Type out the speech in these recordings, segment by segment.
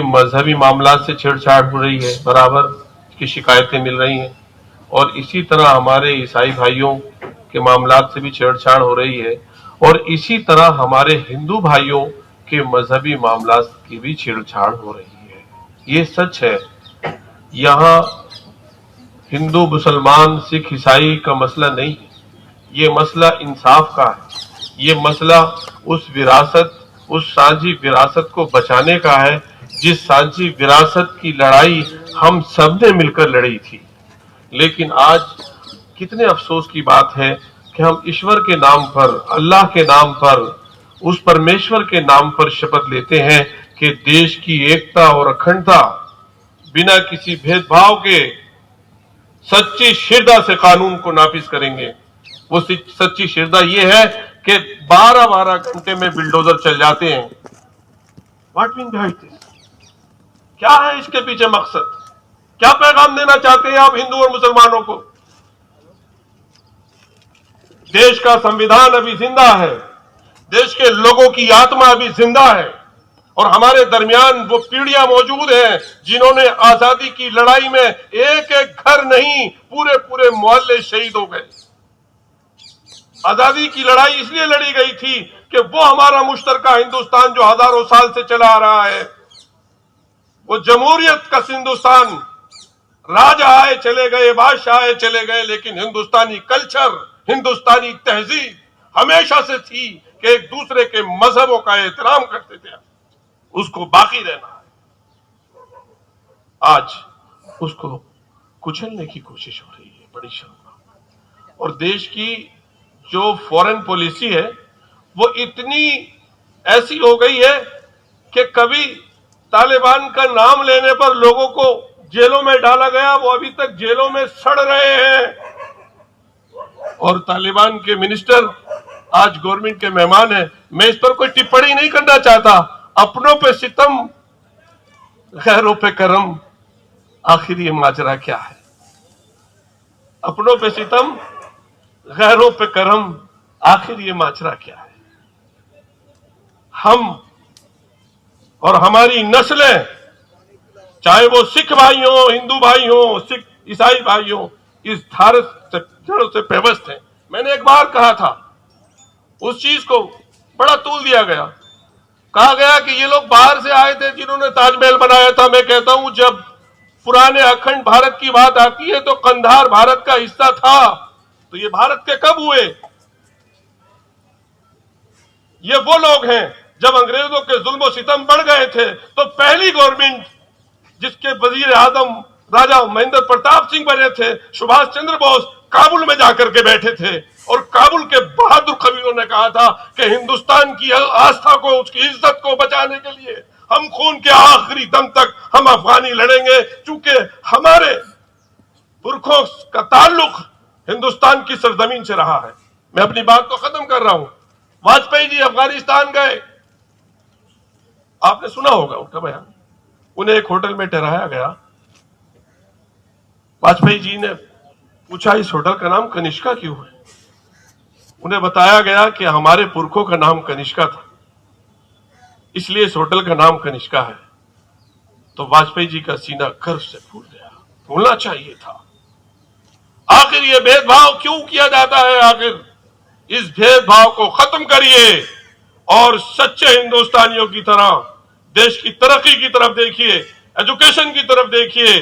मजहबी मामलात से छेड़छाड़ हो रही है, बराबर की शिकायतें मिल रही हैं, और इसी तरह हमारे ईसाई भाइयों के मामलात से भी छेड़छाड़ हो रही है, और इसी तरह हमारे हिंदू भाइयों के मजहबी मामलात की भी छेड़छाड़ हो रही है। ये सच है। यहाँ हिंदू मुसलमान सिख ईसाई का मसला नहीं है, ये मसला इंसाफ का है। ये मसला उस विरासत, उस साझी विरासत को बचाने का है जिस साझी विरासत की लड़ाई हम सब ने मिलकर लड़ी थी। लेकिन आज कितने अफसोस की बात है कि हम ईश्वर के नाम पर, अल्लाह के नाम पर, उस परमेश्वर के नाम पर शपथ लेते हैं कि देश की एकता और अखंडता बिना किसी भेदभाव के सच्ची शिरदा से कानून को नाफिज करेंगे। वो सच्ची शिरदा ये है कि 12-12 घंटे में बिल्डोजर चल जाते हैं। What mean by this? क्या है इसके पीछे मकसद? क्या पैगाम देना चाहते हैं आप हिंदू और मुसलमानों को? देश का संविधान अभी जिंदा है, देश के लोगों की आत्मा अभी जिंदा है, और हमारे दरमियान वो पीढ़ियां मौजूद हैं जिन्होंने आजादी की लड़ाई में एक एक घर नहीं, पूरे पूरे मोहल्ले शहीद हो गए। आजादी की लड़ाई इसलिए लड़ी गई थी कि वो हमारा मुश्तरका हिंदुस्तान जो हजारों साल से चला आ रहा है, वो जमहूरियत का हिंदुस्तान, राजा आए चले गए, बादशाह आए चले गए, लेकिन हिंदुस्तानी कल्चर, हिंदुस्तानी तहजीब हमेशा से थी कि एक दूसरे के मजहबों का एहतराम करते थे, उसको बाकी रहना है। आज उसको कुचलने की कोशिश हो रही है, बड़ी शर्मनाक। और देश की जो फॉरेन पॉलिसी है वो इतनी ऐसी हो गई है कि कभी तालिबान का नाम लेने पर लोगों को जेलों में डाला गया, वो अभी तक जेलों में सड़ रहे हैं, और तालिबान के मिनिस्टर आज गवर्नमेंट के मेहमान हैं। मैं इस पर कोई टिप्पणी नहीं करना चाहता। अपनों पे सितम, गैरों पे करम, आखिर ये माजरा क्या है? अपनों पे सितम, गैरों पे करम, आखिर ये माजरा क्या है? हम और हमारी नस्लें, चाहे वो सिख भाई हो, हिंदू भाई हो, सिख ईसाई भाई हो, इस धारत से जड़ों से पेवस्त हैं। मैंने एक बार कहा था, उस चीज को बड़ा तूल दिया गया, कहा गया कि ये लोग बाहर से आए थे जिन्होंने ताजमहल बनाया था। मैं कहता हूं, जब पुराने अखंड भारत की बात आती है तो कंधार भारत का हिस्सा था, तो ये भारत के कब हुए? ये वो लोग हैं जब अंग्रेजों के जुल्म सितम बढ़ गए थे तो पहली गवर्नमेंट जिसके वजीर आजम राजा महेंद्र प्रताप सिंह बने थे, सुभाष चंद्र बोस, काबुल में जाकर के बैठे थे, और काबुल के बहादुर कबीरों ने कहा था कि हिंदुस्तान की आस्था को, उसकी इज्जत को बचाने के लिए हम खून के आखिरी दम तक हम अफगानी लड़ेंगे, चूंकि हमारे पुरखों का ताल्लुक हिंदुस्तान की सरजमीन से रहा है। मैं अपनी बात को खत्म कर रहा हूं। वाजपेयी जी अफगानिस्तान गए, आपने सुना होगा उनका बयान। उन्हें एक होटल में ठहराया गया। वाजपेयी जी ने पूछा, इस होटल का नाम कनिष्का क्यों है? उन्हें बताया गया कि हमारे पुरखों का नाम कनिष्का था, इसलिए इस होटल का नाम कनिष्का है। तो वाजपेयी जी का सीना गर्व से फूल गया। फूलना चाहिए था। आखिर ये भेदभाव क्यों किया जाता है? आखिर इस भेदभाव को खत्म करिए और सच्चे हिंदुस्तानियों की तरह देश की तरक्की की तरफ देखिए, एजुकेशन की तरफ देखिए,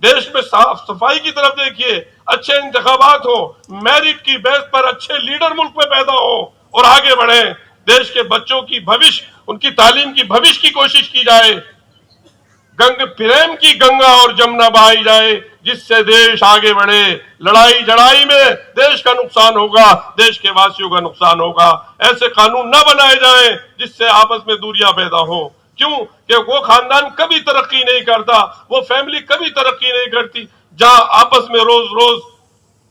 देश में साफ सफाई की तरफ देखिए, अच्छे इंतखाबात हो, मेरिट की बेस पर अच्छे लीडर मुल्क में पैदा हो और आगे बढ़े। देश के बच्चों की भविष्य, उनकी तालीम की भविष्य की कोशिश की जाए। गंग प्रेम की गंगा और जमुना बहाई जाए, जिससे देश आगे बढ़े। लड़ाई झड़ाई में देश का नुकसान होगा, देश के वासियों का नुकसान होगा। ऐसे कानून न बनाए जाएं जिससे आपस में दूरियां पैदा हो। क्यों? कि वो खानदान कभी तरक्की नहीं करता, वो फैमिली कभी तरक्की नहीं करती जहां आपस में रोज रोज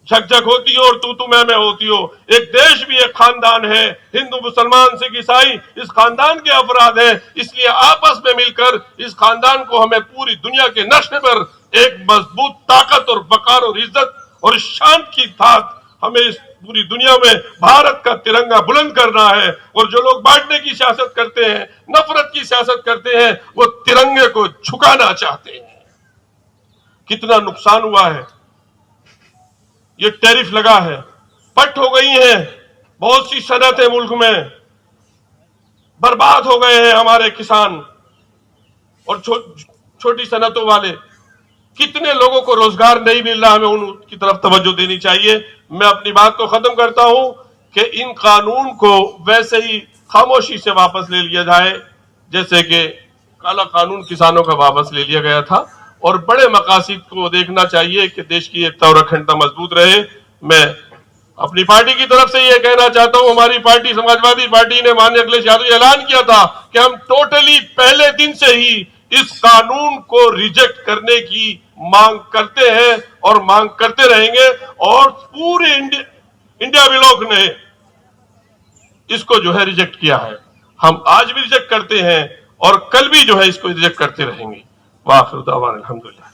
झकझक होती हो और तू मैं होती हो। एक देश भी एक खानदान है, हिंदू मुसलमान सिख ईसाई इस खानदान के अफराद हैं, इसलिए आपस में मिलकर इस खानदान को हमें पूरी दुनिया के नक्शे पर एक मजबूत ताकत और वकार और इज्जत और शान की साथ ہمیں اس پوری دنیا میں بھارت کا ترنگا بلند کرنا ہے، اور جو لوگ بانٹنے کی سیاست کرتے ہیں، نفرت کی سیاست کرتے ہیں، وہ ترنگے کو جھکانا چاہتے ہیں۔ کتنا نقصان ہوا ہے، یہ ٹیرف لگا ہے، پٹ ہو گئی ہیں بہت سی صنعتیں ملک میں، برباد ہو گئے ہیں ہمارے کسان اور چھوٹی صنعتوں والے، کتنے لوگوں کو روزگار نہیں مل رہا، ہمیں ان کی طرف توجہ دینی چاہیے۔ میں اپنی بات کو ختم کرتا ہوں کہ ان قانون کو ویسے ہی خاموشی سے واپس لے لیا جائے جیسے کہ کالا قانون کسانوں کا واپس لے لیا گیا تھا، اور بڑے مقاصد کو دیکھنا چاہیے کہ دیش کی ایکتا اور اکھنڈتا مضبوط رہے۔ میں اپنی پارٹی کی طرف سے یہ کہنا چاہتا ہوں، ہماری پارٹی سماجوادی پارٹی نے مانیہ اکھلیش یادو اعلان کیا تھا کہ ہم ٹوٹلی پہلے دن سے ہی اس قانون کو ریجیکٹ کرنے کی مانگ کرتے ہیں اور مانگ کرتے رہیں گے، اور پورے انڈیا بلاک نے اس کو جو ہے ریجیکٹ کیا ہے۔ ہم آج بھی ریجیکٹ کرتے ہیں اور کل بھی جو ہے اس کو ریجیکٹ کرتے رہیں گے۔ وآخر دعوانا الحمدللہ۔